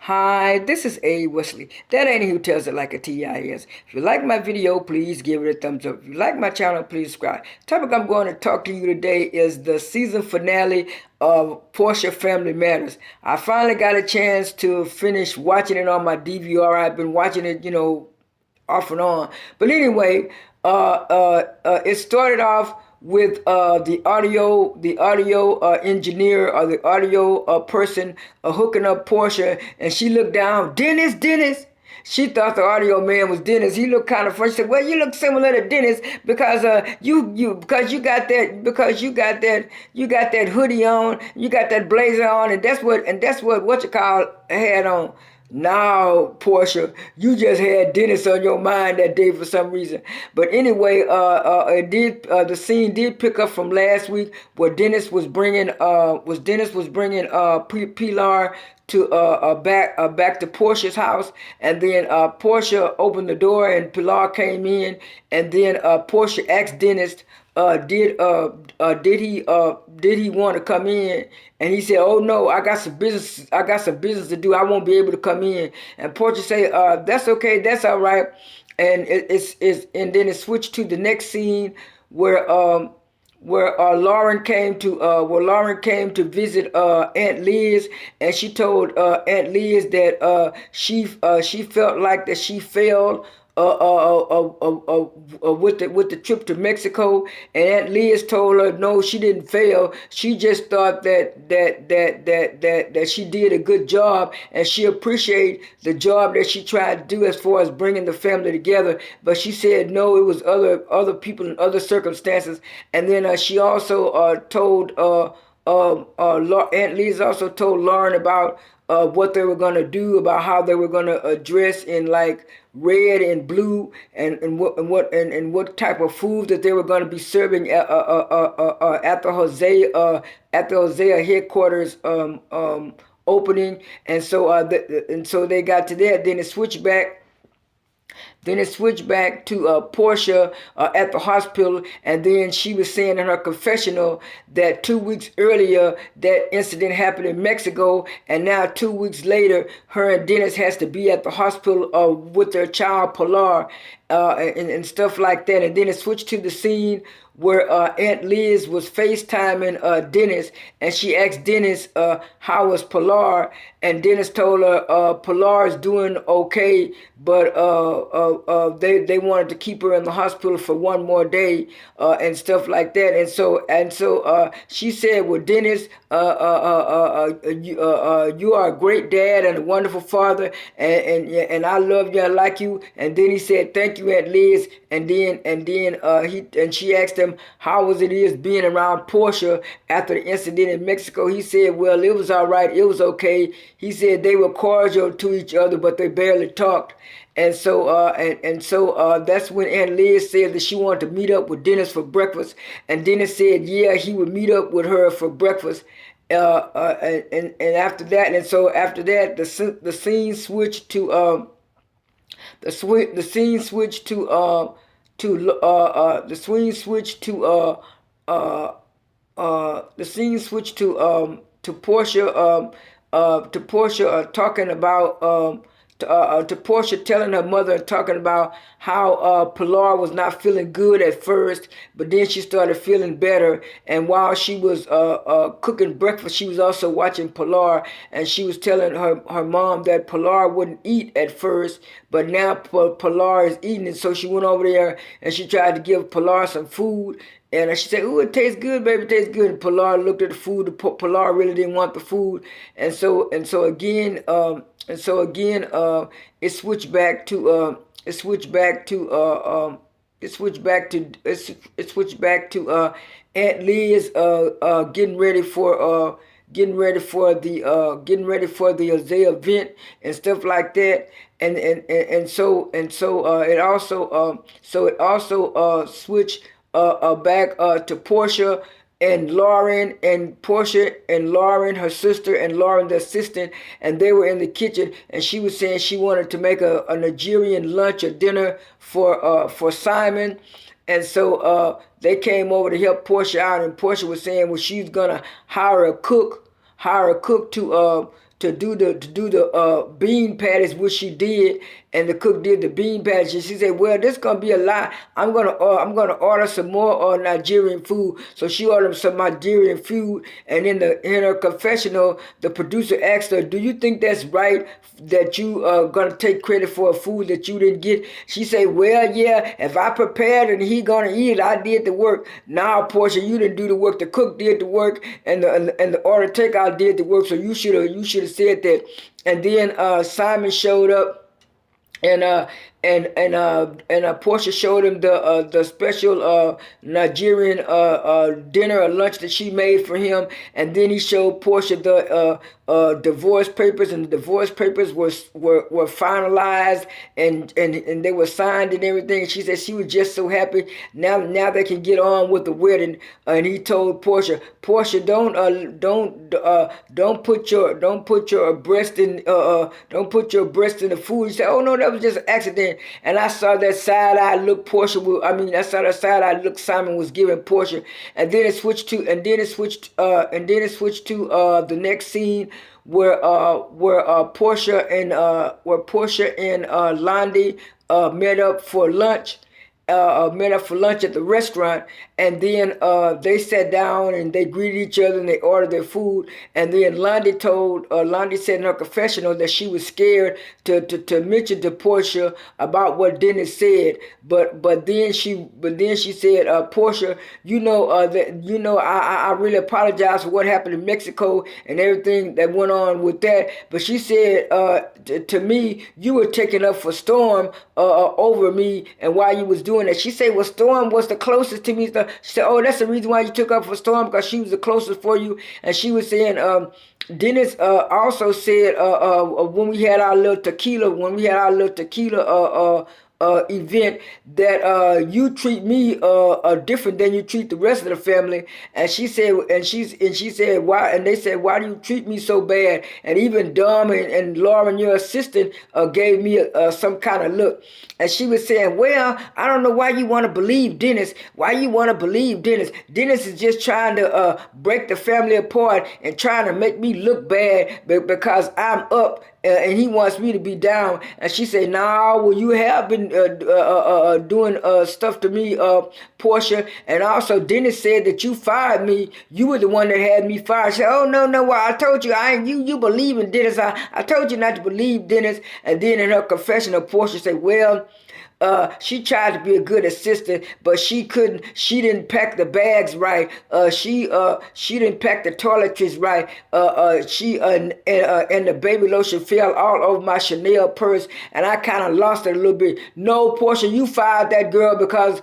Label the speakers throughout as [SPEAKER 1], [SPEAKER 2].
[SPEAKER 1] Hi, this is A. Wesley. That ain't who tells it like a TIS. If you like my video, please give it a thumbs up. If you like my channel, please subscribe. Topic I'm going to talk to you today is the season finale of Porsha Family Matters. I finally got a chance to finish watching it on my DVR. I've been watching it, off and on. But anyway, it started off with the audio engineer or the audio person hooking up Porsha, and she looked down, Dennis. She thought the audio man was Dennis. He looked kind of funny. She said, "Well, you look similar to Dennis because you got that hoodie on, you got that blazer on, and that's what you call had on." Now, Porsha, you just had Dennis on your mind that day for some reason. But anyway, the scene did pick up from last week where Dennis was bringing Pilar to back to Portia's house, and then Portia opened the door and Pilar came in, and then Portia asked Dennis, did he want to come in? And he said, "Oh no, I got some business. I got some business to do. I won't be able to come in." And Portia said, "That's okay. That's all right." And and then it switched to the next scene where Lauren came to visit Aunt Liz, and she told Aunt Liz that she felt like that she failed with the trip to Mexico, and Aunt Liz told her no, she didn't fail. She just thought that she did a good job, and she appreciated the job that she tried to do as far as bringing the family together. But she said no, it was other people in other circumstances. And then she also told Aunt Liz also told Lauren about what they were going to do, about how they were going to dress in like red and blue, and what type of food that they were going to be serving at the Hosea headquarters opening. And so they got to that. Then it switched back to Porsha at the hospital, and then she was saying in her confessional that 2 weeks earlier that incident happened in Mexico, and now 2 weeks later, her and Dennis has to be at the hospital with their child Pilar, and stuff like that. And then it switched to the scene where Aunt Liz was FaceTiming Dennis, and she asked Dennis, how was Pilar? And Dennis told her Pilar is doing okay, but they wanted to keep her in the hospital for one more day, and stuff like that. And so she said, "Well, Dennis, you are a great dad and a wonderful father, and I love you, I like you." And then he said, "Thank you, Aunt Liz." And then she asked him how was it is being around Porsha after the incident in Mexico. He said, "Well, it was all right, it was okay." He said they were cordial to each other, but they barely talked. And so that's when Aunt Liz said that she wanted to meet up with Dennis for breakfast. And Dennis said, yeah, he would meet up with her for breakfast. And after that, the scene switched to the scene switched to Portia, talking about to Portia telling her mother and talking about how Pilar was not feeling good at first, but then she started feeling better. And while she was cooking breakfast, she was also watching Pilar, and she was telling her mom that Pilar wouldn't eat at first, but now Pilar is eating. And so she went over there and she tried to give Pilar some food. And she said, "Ooh, it tastes good, baby, it tastes good." And Pilar looked at the food. Pilar really didn't want the food. It switched back to Aunt Liz getting ready for the Isaiah event and stuff like that. It also switched back to Porsha and Lauren, her sister, and Lauren, the assistant, and they were in the kitchen, and she was saying she wanted to make a Nigerian lunch or dinner for Simon. And so they came over to help Porsha out, and Porsha was saying, well, she's gonna hire a cook to to do the bean patties, which she did, and the cook did the bean patties. And she said, "Well, this gonna be a lot. I'm gonna order some more Nigerian food." So she ordered some Nigerian food, and in her confessional, the producer asked her, "Do you think that's right that you are gonna take credit for a food that you didn't get?" She said, "Well, yeah. If I prepared and he gonna eat it, I did the work. Now, Porsha, you didn't do the work. The cook did the work, and the order takeout did the work. So you should have said that." And then Simon showed up, and Porsha showed him the special Nigerian dinner or lunch that she made for him, and then he showed Porsha the divorce papers, and the divorce papers were finalized, and they were signed and everything. And she said she was just so happy. Now they can get on with the wedding. And he told Porsha, don't put your breast in the food. He said, "Oh no, that was just an accident." And I saw that side eye look I saw that side eye look Simon was giving Porsha. And then it switched to the next scene where Porsha and Londie met up for lunch. At the restaurant, and then they sat down and they greeted each other and they ordered their food. And then Londie said in her confessional that she was scared to mention to Porsha about what Dennis said, but then she said, "Porsha, I really apologize for what happened in Mexico and everything that went on with that." But she said, to me, you were taking up for Storm over me and why you was doing that. She said, "Well, Storm was the closest to me." She said, "Oh, that's the reason why you took up for Storm, because she was the closest for you." And she was saying, Dennis also said when we had our little tequila event, that you treat me different than you treat the rest of the family. And she said, "Why?" And they said, "Why do you treat me so bad?" And even Dom and Lauren, your assistant, gave me some kind of look. And she was saying, "Well, I don't know why you want to believe Dennis. Why you want to believe Dennis? Dennis is just trying to break the family apart and trying to make me look bad because I'm up and he wants me to be down." And she said, "No, well, you have been doing stuff to me, Porsha. And also Dennis said that you fired me. You were the one that had me fired." She said, "Oh, no, well, I told you, you believe in Dennis. I told you not to believe Dennis." And then in her confessional, Porsha said, "Well, she tried to be a good assistant, but she couldn't. She didn't pack the bags right. She didn't pack the toiletries right. And the baby lotion fell all over my Chanel purse, and I kind of lost it a little bit." "No, Porsha, you fired that girl because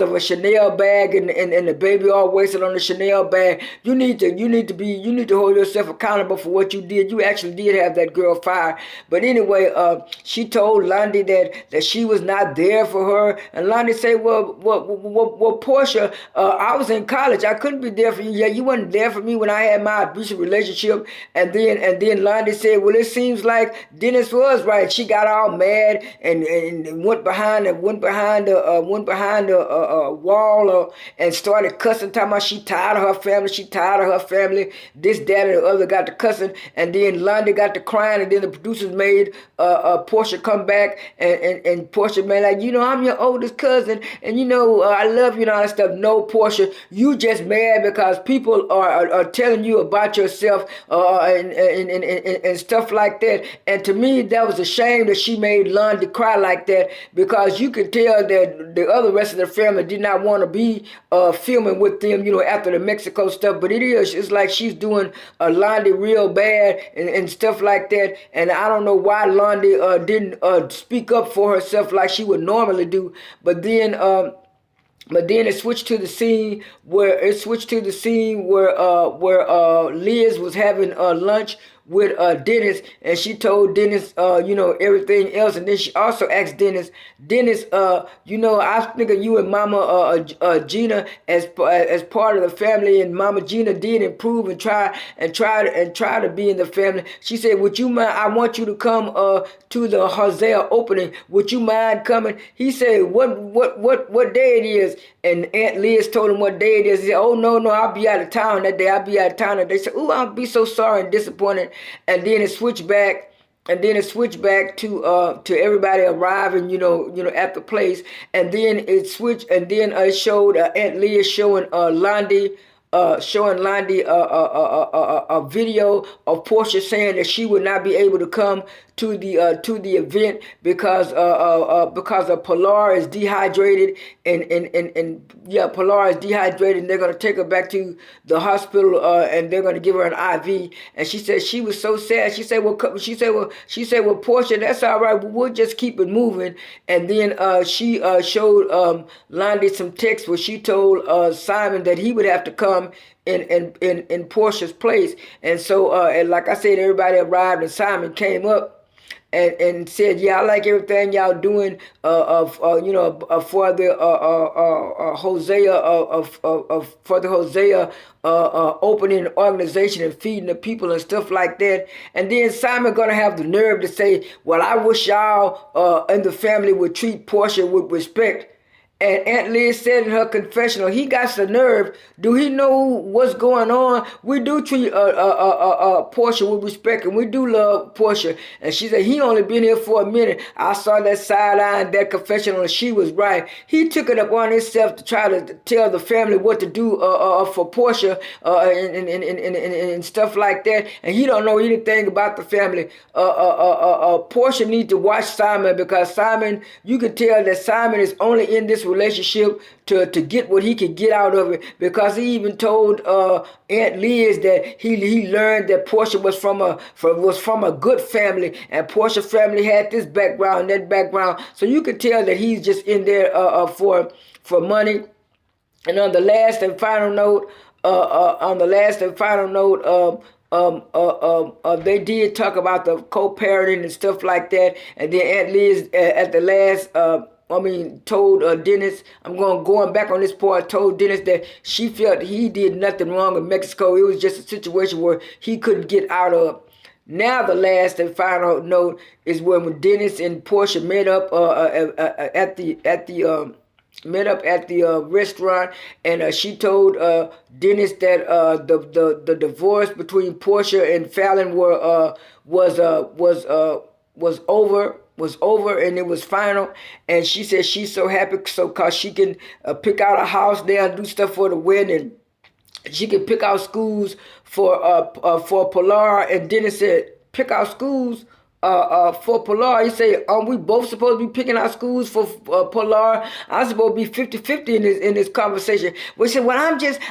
[SPEAKER 1] of a Chanel bag and the baby all wasted on the Chanel bag. You need to hold yourself accountable for what you did. You actually did have that girl fired." But anyway, she told Londie that she was not there for her. And Londie said, well, Porsha, I was in college. I couldn't be there for you. Yeah, you weren't there for me when I had my abusive relationship. And then Londie said, "Well, it seems like Dennis was right." She got all mad and went behind the wall and started cussing, talking about she tired of her family. This, that, and the other got to cussing. And then Londie got to crying. And then the producers made Porsha come back and Porsha, man, like, "I'm your oldest cousin, and I love you and all that stuff." "No, Porsha, you just mad because people are telling you about yourself and stuff like that." And to me, that was a shame that she made Londie cry like that, because you could tell that the other rest of the family did not want to be filming with them, after the Mexico stuff. But it's like she's doing Londie real bad and stuff like that. And I don't know why Londie didn't speak up for herself like she would normally do. But then it switched to the scene where Liz was having lunch with Dennis, and she told Dennis everything else. And then she also asked Dennis, I was thinking you and Mama Gina as part of the family, and Mama Gina did improve and try to be in the family. She said, "Would you mind? I want you to come to the Hosea opening. Would you mind coming?" He said, what day it is?" And Aunt Liz told him what day it is. He said, "Oh, no, I'll be out of town that day. I'll be out of town." And they said, "Ooh, I'll be so sorry and disappointed." and then it switched back. And then it switched back to everybody arriving, at the place. And then it switched, and then it showed Aunt Leah showing Londie a video of Porsha saying that she would not be able to come to the event because Pilar is dehydrated, and Pilar is dehydrated, and they're gonna take her back to the hospital, and they're gonna give her an IV. And she said she was so sad. She said, well, Porsha, that's all right. We'll just keep it moving. And then she showed Londie some text where she told Simon that he would have to come in Porsha's place. And so, and like I said, everybody arrived, and Simon came up and said, yeah, I like everything y'all doing for the Hosea opening organization and feeding the people and stuff like that. And then Simon gonna have the nerve to say, well, I wish y'all and the family would treat Porsha with respect. And Aunt Liz said in her confessional, he got the nerve. Do he know what's going on? We do treat Porsha with respect, and we do love Porsha. And she said, he only been here for a minute. I saw that sideline, that confessional, and she was right. He took it upon himself to try to tell the family what to do for Porsha and stuff like that. And he don't know anything about the family. Porsha needs to watch Simon, because Simon, you can tell that Simon is only in this relationship to get what he could get out of it, because he even told Aunt Liz that he learned that Porsha was from a good family, and Porsha family had this background, that background. So you could tell that he's just in there for money. And on the last and final note, they did talk about the co-parenting and stuff like that. And then Aunt Liz at the last told Dennis, going back on this part, told Dennis that she felt he did nothing wrong in Mexico. It was just a situation where he couldn't get out of. Now the last and final note is when Dennis and Porsha met up at the restaurant, and she told Dennis that the divorce between Porsha and Fallon was over, and it was final. And she said she's so happy cause she can pick out a house there and do stuff for the wedding. She can pick out schools for Pilar. And Dennis said, pick out schools for Pilar. He said, we both supposed to be picking out schools for Pilar? I'm supposed to be 50-50 in this conversation. But he said, well,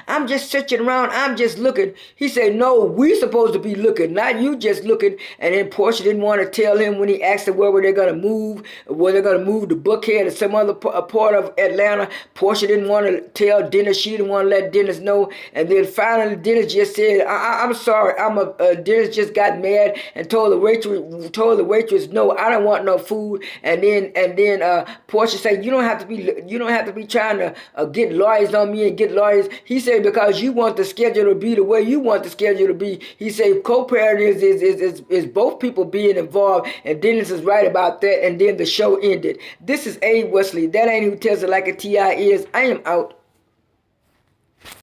[SPEAKER 1] I'm just searching around. I'm just looking. He said, no, we supposed to be looking, not you just looking. And then Porsha didn't want to tell him when he asked her where were they going to move, were they going to move to Buckhead or some other part of Atlanta. Porsha didn't want to tell Dennis. She didn't want to let Dennis know. And then finally Dennis just said, I'm sorry. Dennis just got mad and told the waitress, no, I don't want no food. And then Porsha said, you don't have to be trying to get lawyers on me and get lawyers. He said, because you want the schedule to be the way you want the schedule to be. He said co-parenting is both people being involved, and Dennis is right about that. And then the show ended. This is Abe Wesley. That ain't who tells it like a T.I. is. I am out.